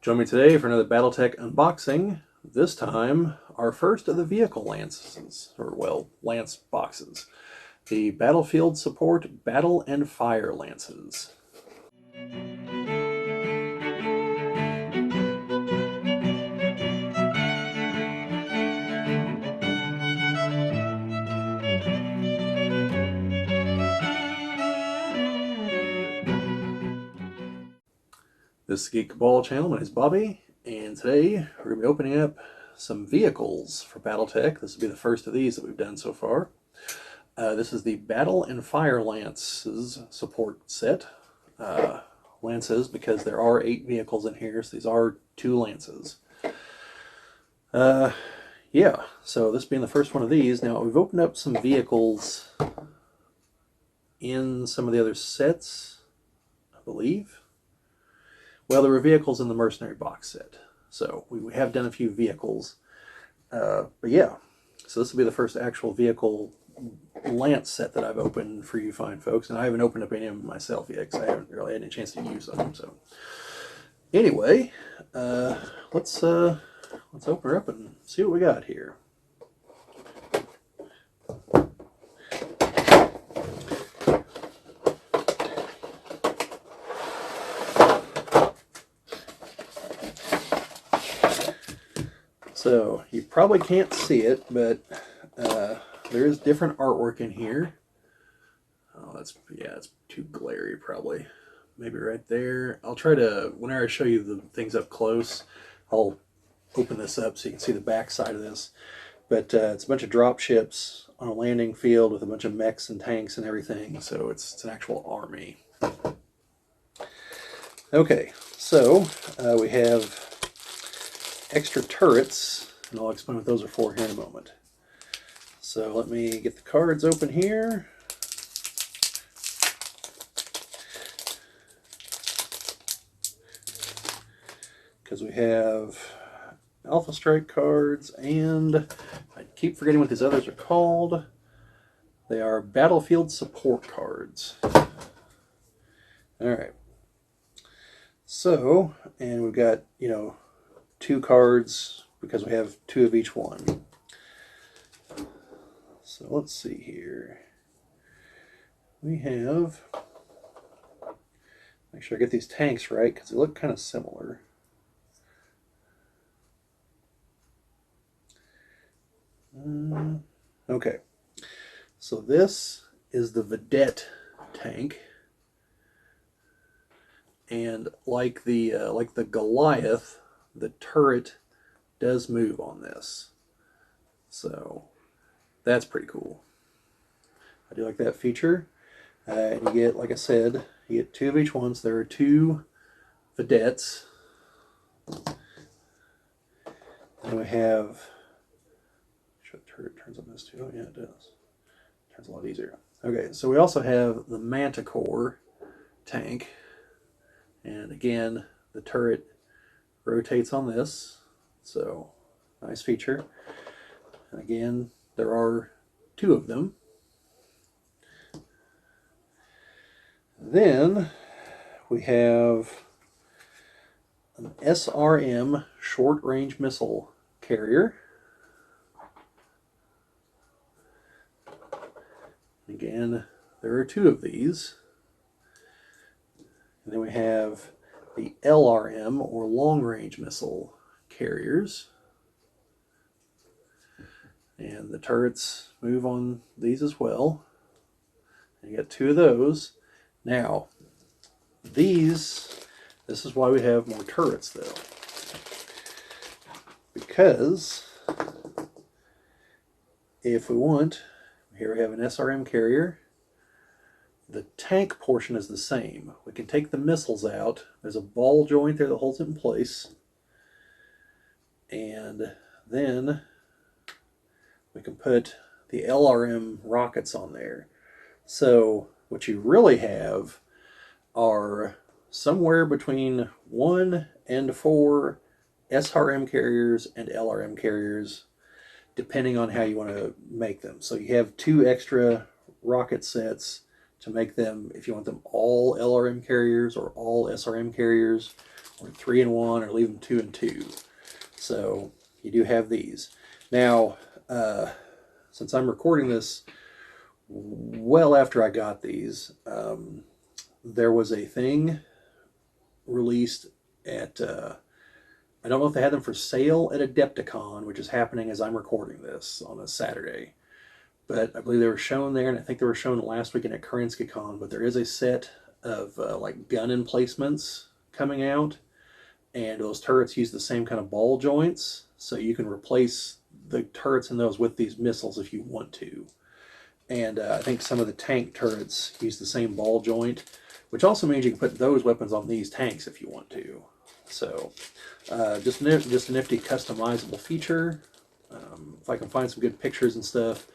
Join me today for another BattleTech unboxing. This time, our first of the vehicle lances, or well, lance boxes. The Battlefield Support Battle and Fire Lances. This is Geek Cabal channel. My name is Bobbie, and today we're going to be opening up some vehicles for BattleTech. This will be the first of these that we've done so far. This is the Battle and Fire Lances support set. Lances, because there are 8 vehicles in here, so these are 2 lances. Yeah, so this being the first one of these. Now, we've opened up some vehicles in some of the other sets, I believe. Well, there were vehicles in the Mercenary box set, so we have done a few vehicles. But yeah, so this will be the first actual vehicle lance set that I've opened for you fine folks, and I haven't opened up any of them myself yet because I haven't really had any chance to use them. So anyway, let's open her up and see what we got here. So you probably can't see it, but there is different artwork in here. Oh, that's too glary probably. Maybe right there. I'll try to, whenever I show you the things up close, I'll open this up so you can see the back side of this. But it's a bunch of drop ships on a landing field with a bunch of mechs and tanks and everything. So it's an actual army. Okay, so we have extra turrets, and I'll explain what those are for here in a moment. So let me get the cards open here. Because we have Alpha Strike cards, and I keep forgetting what these others are called. They are Battlefield Support cards. Alright. So, and we've got, 2 cards because we have 2 of each one. So let's see here. We have, make sure I get these tanks right because they look kind of similar. Okay, so this is the Vedette tank, and like the Goliath, the turret does move on this, so that's pretty cool. I do like that feature. And you get, like I said, you get 2 of each one, so there are 2 Vedettes. And we have, sure the turret turns on this too. Oh yeah, it does. Turns a lot easier. Okay, so we also have the Manticore tank, and again, the turret rotates on this, so nice feature. And again, there are 2 of them. Then we have an SRM short-range missile carrier. Again, there are 2 of these. And then we have the LRM, or long-range missile carriers. And the turrets move on these as well. And you got 2 of those. Now, this is why we have more turrets though. Because if we want, here we have an SRM carrier. The tank portion is the same. We can take the missiles out. There's a ball joint there that holds it in place. And then we can put the LRM rockets on there. So what you really have are somewhere between 1 and 4 SRM carriers and LRM carriers, depending on how you want to make them. So you have 2 extra rocket sets to make them, if you want them all LRM carriers or all SRM carriers, or 3 and 1, or leave them 2 and 2. So you do have these. Now, since I'm recording this well after I got these, there was a thing released at, I don't know if they had them for sale at Adepticon, which is happening as I'm recording this on a Saturday. But I believe they were shown there, and I think they were shown last weekend at KarinskiCon. But there is a set of like gun emplacements coming out, and those turrets use the same kind of ball joints, so you can replace the turrets in those with these missiles if you want to. And I think some of the tank turrets use the same ball joint, which also means you can put those weapons on these tanks if you want to. So just a nifty customizable feature. If I can find some good pictures and stuff,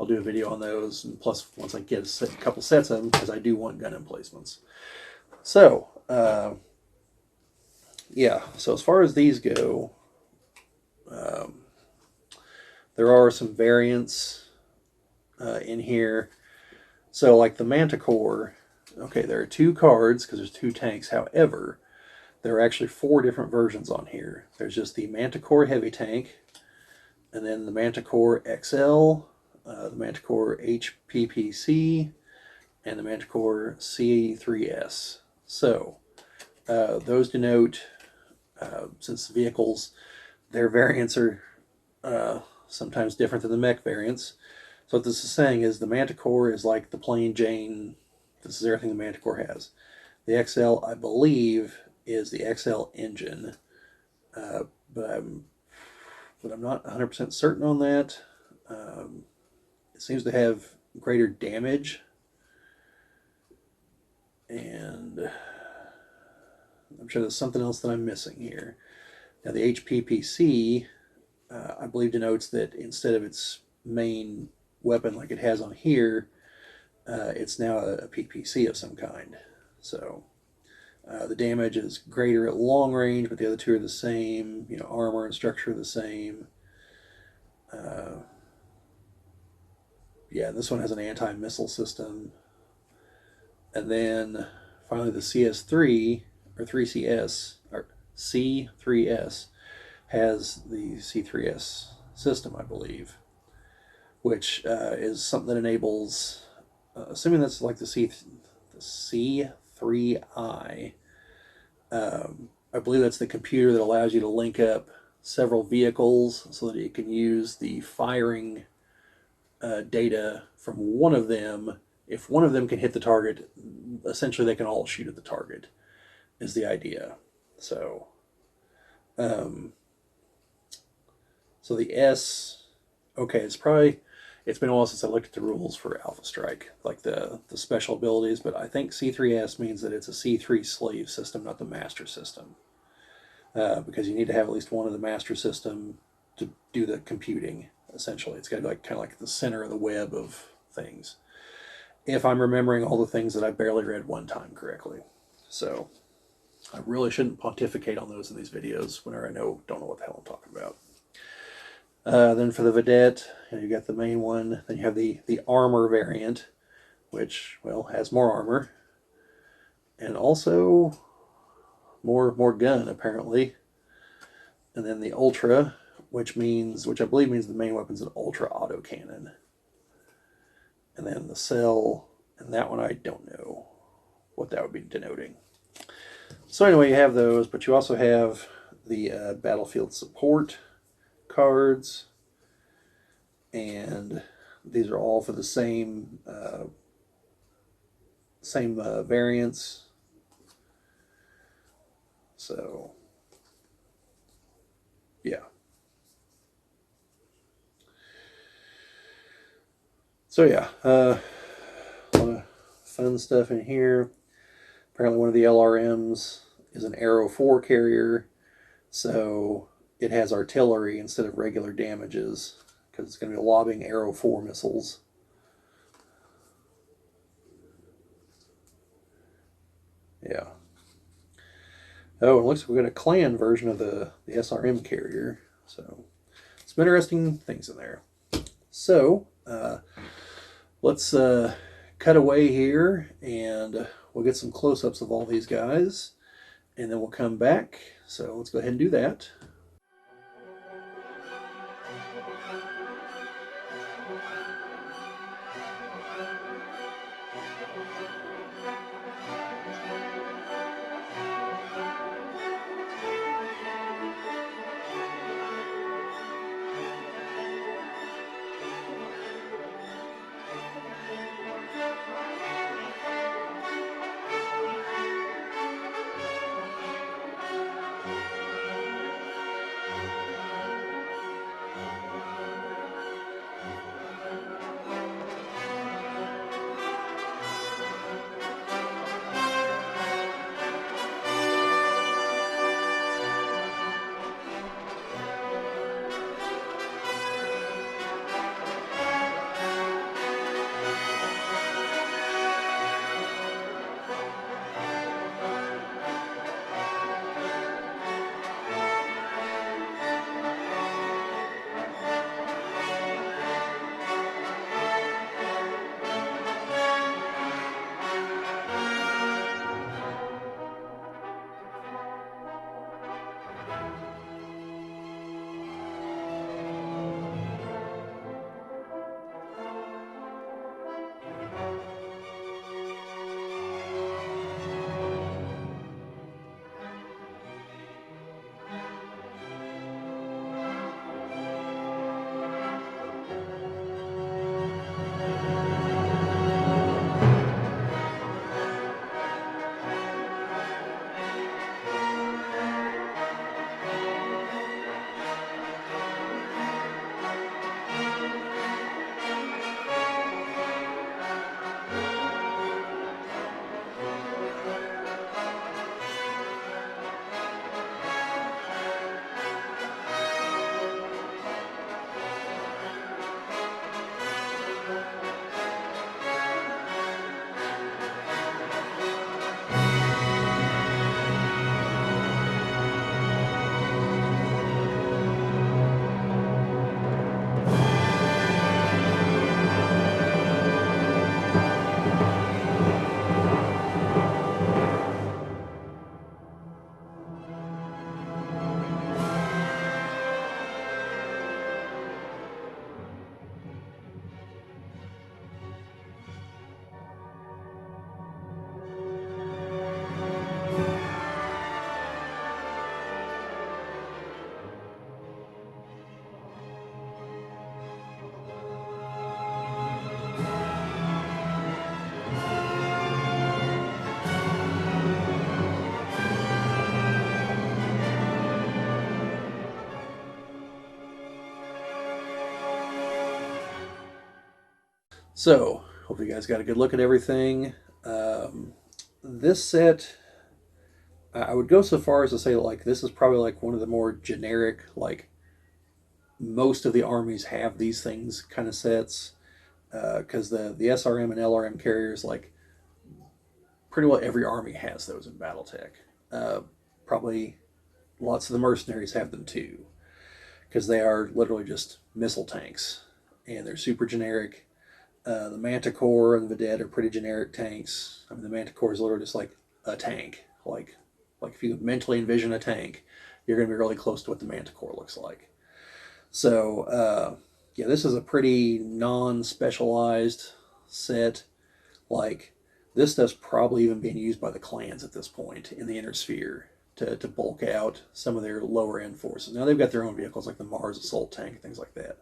I'll do a video on those. And plus, once I get a couple sets of them, because I do want gun emplacements. So, yeah. So as far as these go, there are some variants in here. So like the Manticore, okay, there are 2 cards because there's 2 tanks. However, there are actually 4 different versions on here. There's just the Manticore Heavy Tank, and then the Manticore XL, the Manticore HPPC, and the Manticore C3S. So those denote, since vehicles, their variants are sometimes different than the mech variants. So what this is saying is the Manticore is like the plain Jane. This is everything the Manticore has. The XL, I believe, is the XL engine, but I'm not 100% certain on that. It seems to have greater damage, and I'm sure there's something else that I'm missing here. Now the HPPC, I believe, denotes that instead of its main weapon like it has on here, it's now a PPC of some kind. So the damage is greater at long range, but the other 2 are the same. You know, armor and structure are the same. Yeah, this one has an anti-missile system. And then finally the CS3, or 3CS, or C3S, has the C3S system, I believe, which is something that enables, assuming that's like the C3I, I believe that's the computer that allows you to link up several vehicles so that you can use the firing data from one of them. If one of them can hit the target, essentially they can all shoot at the target, is the idea. So, so the S, okay, it's been a while since I looked at the rules for Alpha Strike, like the special abilities, but I think C3S means that it's a C3 slave system, not the master system. Because you need to have at least one of the master system to do the computing, essentially. It's got to be like, kind of like the center of the web of things, if I'm remembering all the things that I barely read one time correctly. So I really shouldn't pontificate on those in these videos whenever I don't know what the hell I'm talking about. Then for the Vedette, you got the main one. Then you have the armor variant, which, well, has more armor. And also more gun, apparently. And then the Ultra, which I believe means the main weapon's an Ultra autocannon. And then the Cell, and that one I don't know what that would be denoting. So anyway, you have those, but you also have the battlefield support cards, and these are all for the same variants. So yeah. So yeah, a lot of fun stuff in here. Apparently one of the LRMs is an Arrow 4 carrier, so it has artillery instead of regular damages, because it's going to be lobbing Arrow 4 missiles. Yeah. Oh, it looks like we got a clan version of the SRM carrier, so some interesting things in there. So let's cut away here, and we'll get some close-ups of all these guys, and then we'll come back. So let's go ahead and do that. So, hope you guys got a good look at everything. This set, I would go so far as to say like this is probably like one of the more generic, like most of the armies have these things kind of sets, because the SRM and LRM carriers, like pretty well every army has those in BattleTech. Probably lots of the mercenaries have them too, because they are literally just missile tanks, and they're super generic. The Manticore and the Vedette are pretty generic tanks. I mean, the Manticore is literally just like a tank. Like if you mentally envision a tank, you're going to be really close to what the Manticore looks like. So, yeah, this is a pretty non-specialized set. Like, this stuff's probably even being used by the clans at this point in the Inner Sphere to bulk out some of their lower end forces. Now, they've got their own vehicles like the Mars Assault Tank and things like that.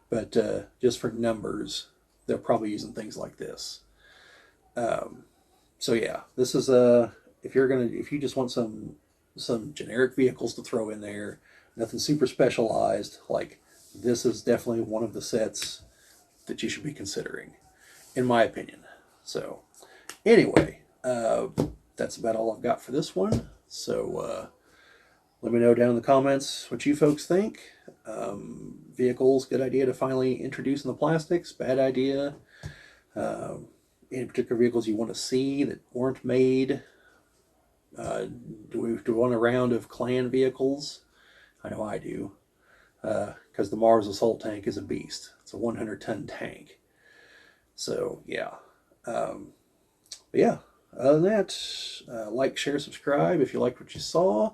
But just for numbers, they're probably using things like this. So yeah, this is if you just want some generic vehicles to throw in there, nothing super specialized, like this is definitely one of the sets that you should be considering, in my opinion. So anyway, that's about all I've got for this one. So let me know down in the comments what you folks think. Vehicles, good idea to finally introduce in the plastics, bad idea. Any particular vehicles you want to see that weren't made? Do we want a round of clan vehicles? I know I do, because the Mars Assault Tank is a beast. It's a 100-ton tank. So yeah, but yeah, other than that, like, share, subscribe if you liked what you saw.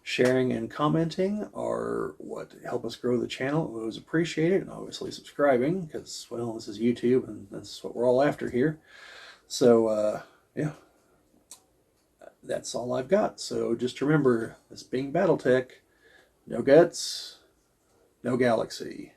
Sharing and commenting are what help us grow the channel. We always appreciate it, and obviously subscribing, because, well, this is YouTube, and that's what we're all after here. So, yeah, that's all I've got. So just remember, this being BattleTech, no guts, no galaxy.